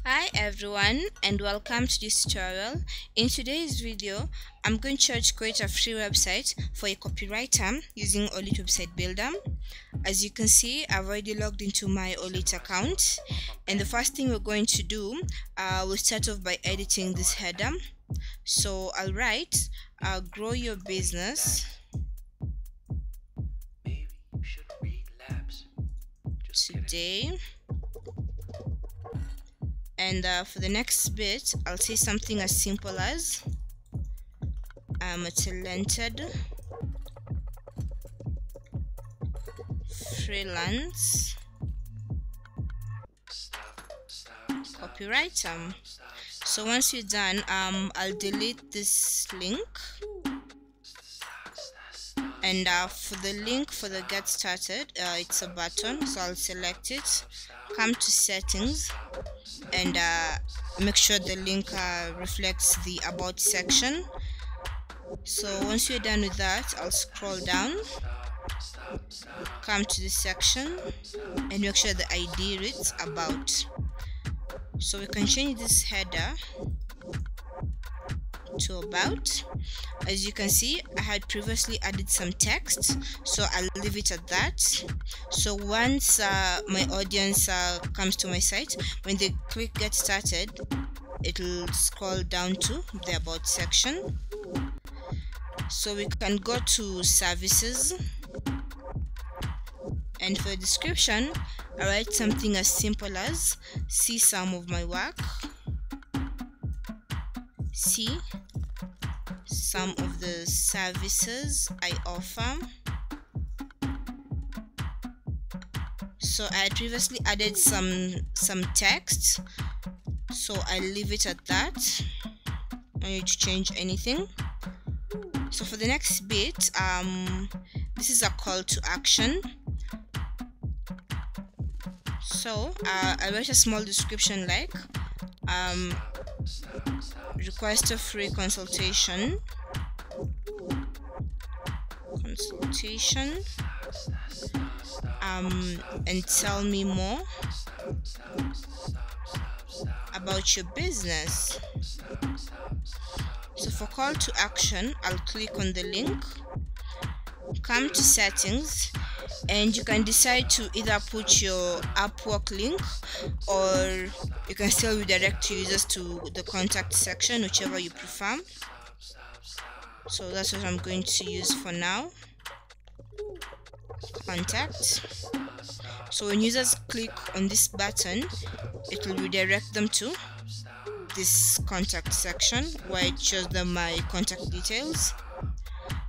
Hi everyone and welcome to this tutorial. In today's video, I'm going to show you to create a free website for a copywriter using Olit Website Builder. As you can see, I've already logged into my Olit account, and the first thing we're going to do, we'll start off by editing this header. So I'll write, grow your business today. And for the next bit, I'll say something as simple as I'm a talented freelance copywriter. So once you're done, I'll delete this link, and for the link for the get started, it's a button, so I'll select it, come to settings, and make sure the link reflects the about section. So once you're done with that, I'll scroll down, come to this section, and make sure the ID reads about. So we can change this header to about. As you can see, I had previously added some text, so I'll leave it at that. So once my audience comes to my site, when they click get started, it'll scroll down to the about section. So we can go to services, and for the description, I write something as simple as see some of my work, see some of the services I offer. So I had previously added some text, so I'll leave it at that. I don't need to change anything. So for the next bit, this is a call to action. So I write a small description like request a free consultation and tell me more about your business. So for call to action, I'll click on the link, come to settings, and you can decide to either put your Upwork link, or you can still redirect users to the contact section, whichever you prefer. So that's what I'm going to use for now, contact. So when users click on this button, it will redirect them to this contact section where it shows them my contact details.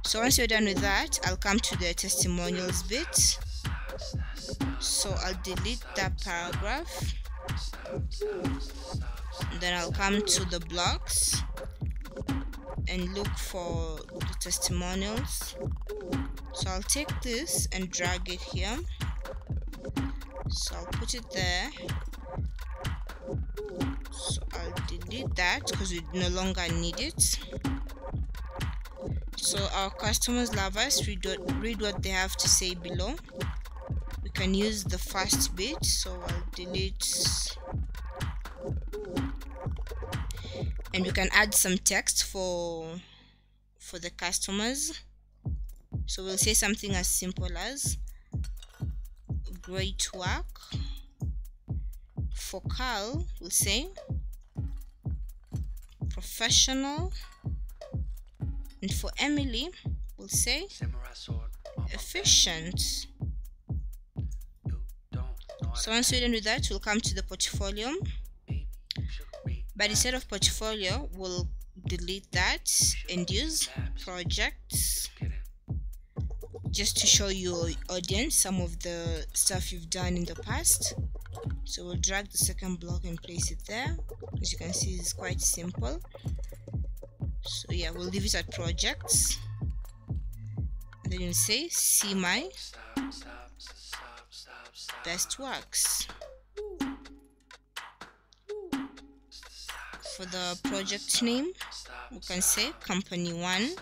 So once you're done with that, I'll come to the testimonials bit. So I'll delete that paragraph, then I'll come to the blocks and look for the testimonials. So I'll take this and drag it here, so I'll put it there. So I'll delete that because we no longer need it. So our customers love us. Read what they have to say below. We can use the first bit, so I'll delete, and we can add some text for the customers. So we'll say something as simple as great work. For Carl, we'll say professional, and for Emily, we'll say efficient. So once we're done with that, we'll come to the portfolio, but instead of portfolio, we'll delete that and use projects, just to show your audience some of the stuff you've done in the past. So we'll drag the second block and place it there. As you can see, it's quite simple. So yeah, we'll leave it at projects, and then you'll say see my best works. For the project name, we can say company 1,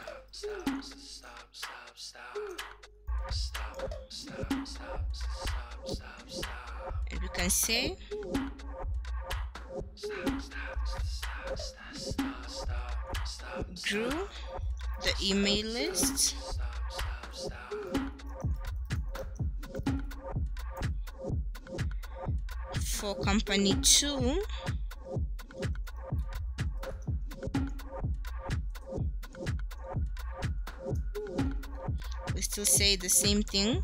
and we can say grew the email list, for company 2, we still say the same thing.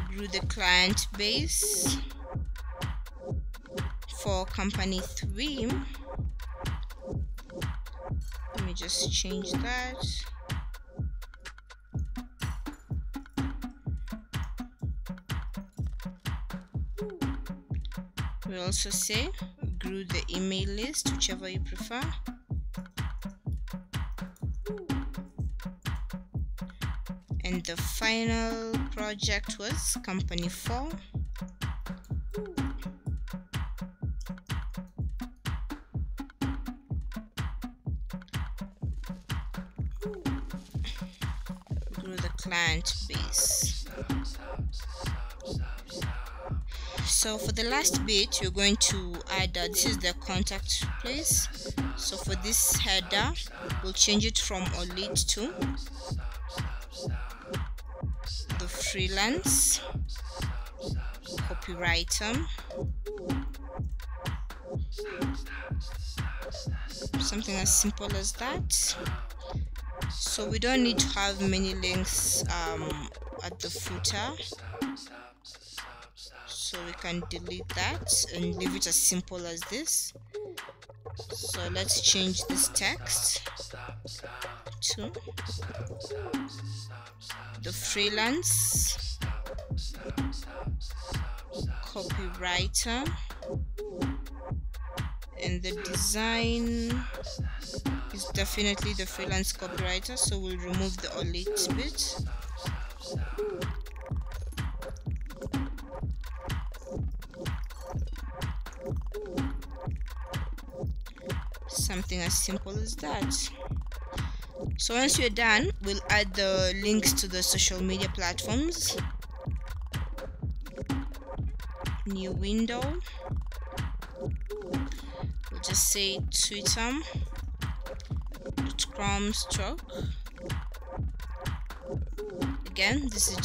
Grew the client base. For company 3, let me just change that. We also say grew the email list, whichever you prefer. And the final project was company 4. Grew the client base. So for the last bit, you're going to add this is the contact place. So for this header, we'll change it from a lead to the freelance copywriter. Something as simple as that. So we don't need to have many links at the footer, so we can delete that and leave it as simple as this. So let's change this text to the freelance copywriter, and the design is definitely the freelance copywriter, so we'll remove the elite bit. Something as simple as that. So once you're done, we'll add the links to the social media platforms. New window. We'll just say Twitter.com/. Again, this is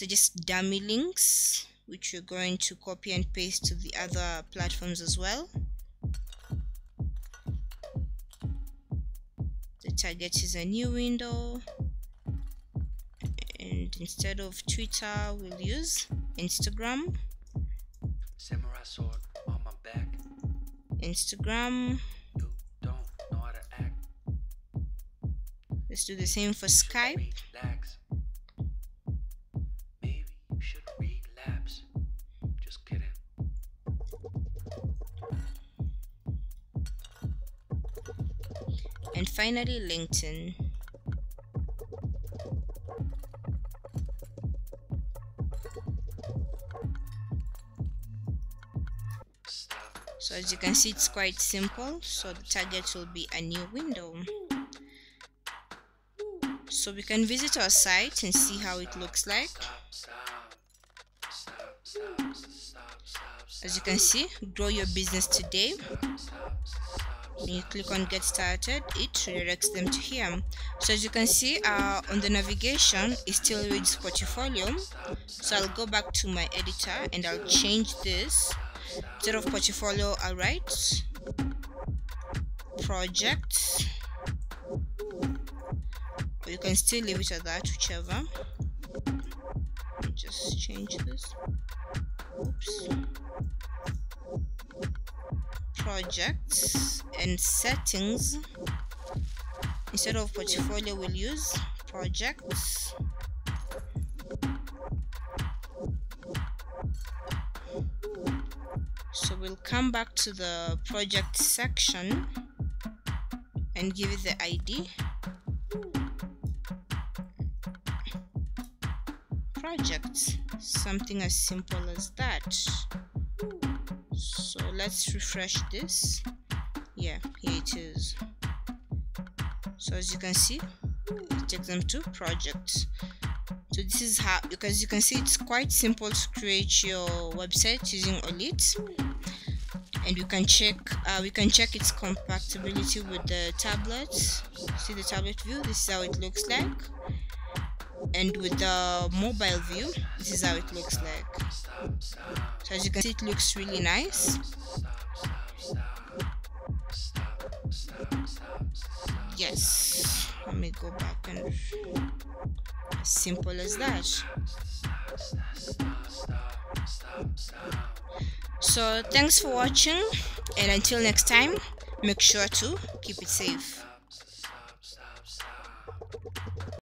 just dummy links, which you're going to copy and paste to the other platforms as well. The target is a new window, and instead of Twitter, we'll use Instagram. Samurai sword on my back. Instagram. You don't know how to act. Let's do the same for Skype. Relax. Maybe you should relapse. Just kidding. And finally, LinkedIn. So as you can see, it's quite simple. So the target will be a new window. So we can visit our site and see how it looks like. As you can see, grow your business today. When you click on get started, it redirects them to here. So as you can see, on the navigation, it still reads portfolio. So I'll go back to my editor and I'll change this. Instead of portfolio, I'll write projects. Or you can still leave it at that, whichever. Let me just change this. Oops. Projects and settings. Instead of portfolio, we'll use projects. So we'll come back to the project section and give it the ID. Projects. Something as simple as that. So let's refresh this. Yeah, here it is. So as you can see, it takes them to projects. So this is how, because you can see it's quite simple to create your website using Elite. And we can check its compatibility with the tablet. See the tablet view, this is how it looks like. And with the mobile view, this is how it looks like. So as you can see, it looks really nice. Yes, let me go back, and as simple as that. So thanks for watching, and until next time, make sure to keep it safe.